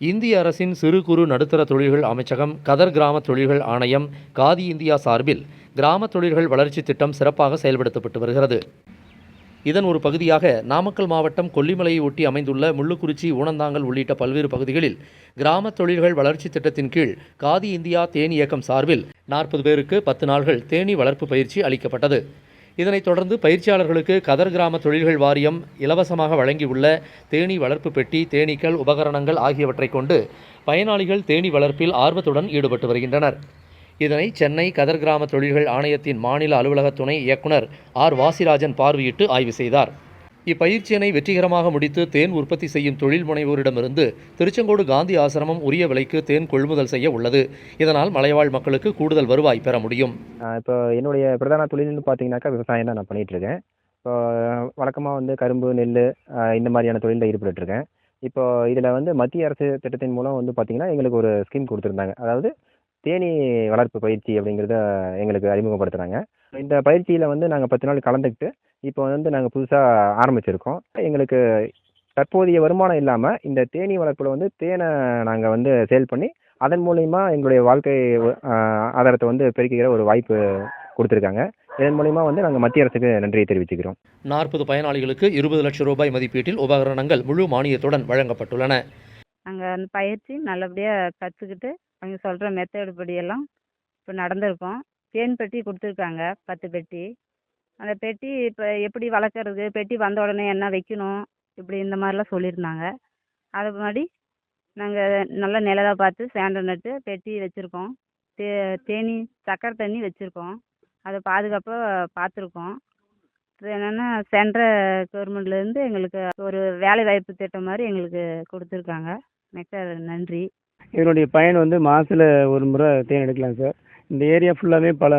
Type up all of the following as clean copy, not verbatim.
இந்திய அரசின் சிறு குறு நடுத்தர தொழில்கள் அமைச்சகம், கதர் கிராம தொழில்கள் ஆணையம், காதி இந்தியா சார்பில் கிராம தொழில்கள் வளர்ச்சி திட்டம் சிறப்பாக செயல்படுத்தப்பட்டு வருகிறது. இதன் ஒரு பகுதியாக நாமக்கல் மாவட்டம் கொல்லிமலையை ஒட்டி அமைந்துள்ள முள்ளுக்குறிச்சி, ஊனந்தாங்கல் உள்ளிட்ட பல்வேறு பகுதிகளில் கிராம தொழில்கள் வளர்ச்சி திட்டத்தின் கீழ் காதி இந்தியா தேனி இயக்கம் சார்பில் 40 பேருக்கு 10 நாள்கள் தேனீ வளர்ப்பு பயிற்சி அளிக்கப்பட்டது. இதனைத் தொடர்ந்து பயிற்சியாளர்களுக்கு கதர் கிராம தொழில்கள் வாரியம் இலவசமாக வழங்கியுள்ள தேனீ வளர்ப்பு பெட்டி, தேனீக்கள், உபகரணங்கள் ஆகியவற்றை கொண்டு பயனாளிகள் தேனீ வளர்ப்பில் ஆர்வத்துடன் ஈடுபட்டு வருகின்றனர். இதனை சென்னை கதர் கிராம தொழில்கள் ஆணையத்தின் மாநில அலுவலக துணை இயக்குனர் ஆர். வாசிராஜன் பார்வையிட்டு ஆய்வு செய்தார். இப்பயிற்சியினை வெற்றிகரமாக முடித்து தேன் உற்பத்தி செய்யும் தொழில் முனைவோரிடமிருந்து திருச்செங்கோடு காந்தி ஆசிரமம் உரிய விலைக்கு தேன் கொள்முதல் செய்ய உள்ளது. இதனால் மலைவாழ் மக்களுக்கு கூடுதல் வருவாய் பெற முடியும். இப்போ என்னுடைய பிரதான தொழில்னு பார்த்தீங்கன்னாக்கா விவசாயம் தான் நான் பண்ணிகிட்ருக்கேன். இப்போ வழக்கமாக கரும்பு, நெல் இந்த மாதிரியான தொழிலில் ஈடுபட்டுருக்கேன். இப்போ இதில் மத்திய அரசு திட்டத்தின் மூலம் பார்த்தீங்கன்னா எங்களுக்கு ஒரு ஸ்கீம் கொடுத்துருந்தாங்க. அதாவது தேனீ வளர்ப்பு பயிற்சி அப்படிங்கிறத எங்களுக்கு அறிமுகப்படுத்துகிறாங்க. இந்த பயிற்சியில் நாங்கள் 10 நாள் கலந்துக்கிட்டு இப்போ நாங்கள் புதுசாக ஆரம்பிச்சிருக்கோம். எங்களுக்கு தற்போதைய வருமானம் இல்லாமல் இந்த தேனீ வளர்ப்பில் தேனை நாங்கள் சேல் பண்ணி அதன் மூலயமா எங்களுடைய வாழ்க்கை ஆதாரத்தை பெருக்கிக்கிற ஒரு வாய்ப்பு கொடுத்துருக்காங்க. இதன் மூலயமா நாங்கள் மத்திய அரசுக்கு நன்றியை தெரிவிச்சுக்கிறோம். 40 பயனாளிகளுக்கு 20 லட்சம் ரூபாய் மதிப்பீட்டில் உபகரணங்கள் முழு மானியத்துடன் வழங்கப்பட்டுள்ளன. நாங்கள் அந்த பயிற்சி நல்லபடியாக கற்றுக்கிட்டு அவங்க சொல்கிற மெத்தேடு படியெல்லாம் இப்போ நடந்திருக்கோம். தேன் பெட்டி கொடுத்துருக்காங்க, 10 பெட்டி. அந்த பெட்டி இப்போ எப்படி வளர்க்குறது, பெட்டி வந்த உடனே என்ன வைக்கணும், இப்படி இந்த மாதிரிலாம் சொல்லியிருந்தாங்க. அது மாதிரி நாங்கள் நல்லா நிழலாக பார்த்து சேண்டை நட்டு பெட்டி வச்சுருக்கோம். தேனீ சக்கரை தண்ணி வச்சுருக்கோம். அதை பாதுகாப்பாக பார்த்துருக்கோம். இது என்னென்னா சென்ட்ரல் கவர்மெண்ட்லேருந்து எங்களுக்கு ஒரு வேலைவாய்ப்பு திட்டம் மாதிரி எங்களுக்கு கொடுத்துருக்காங்க. மிக்க நன்றி. இதனுடைய பயன் மாதத்தில் ஒரு முறை தேன் எடுக்கலாம் சார். இந்த ஏரியா ஃபுல்லாகவே பல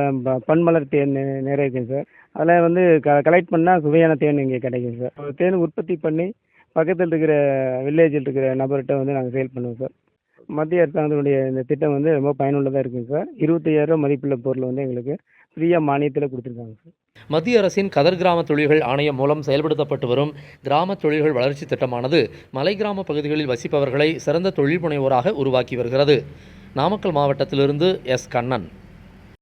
பன்மலர் தேன் நிறைய இருக்குங்க சார். அதில் கலெக்ட் பண்ணால் சுவையான தேன் இங்கே கிடைக்கும் சார். தேன் உற்பத்தி பண்ணி பக்கத்தில் இருக்கிற வில்லேஜில் இருக்கிற நபர்கிட்ட நாங்கள் சேல் பண்ணுவோம் சார். மத்திய அரசாங்கத்தினுடைய இந்த திட்டம் ரொம்ப பயனுள்ளதாக இருக்குங்க சார். 25,000 மதிப்புள்ள பொருள் எங்களுக்கு ஃப்ரீயாக மானியத்தில் கொடுத்துருக்காங்க சார். மத்திய அரசின் கதர் கிராம தொழில்கள் ஆணையம் மூலம் செயல்படுத்தப்பட்டு வரும் கிராம தொழில்கள் வளர்ச்சி திட்டமானது மலை கிராம பகுதிகளில் வசிப்பவர்களை சிறந்த தொழில் முனைவோராக உருவாக்கி வருகிறது. நாமக்கல் மாவட்டத்திலிருந்து எஸ். கண்ணன்.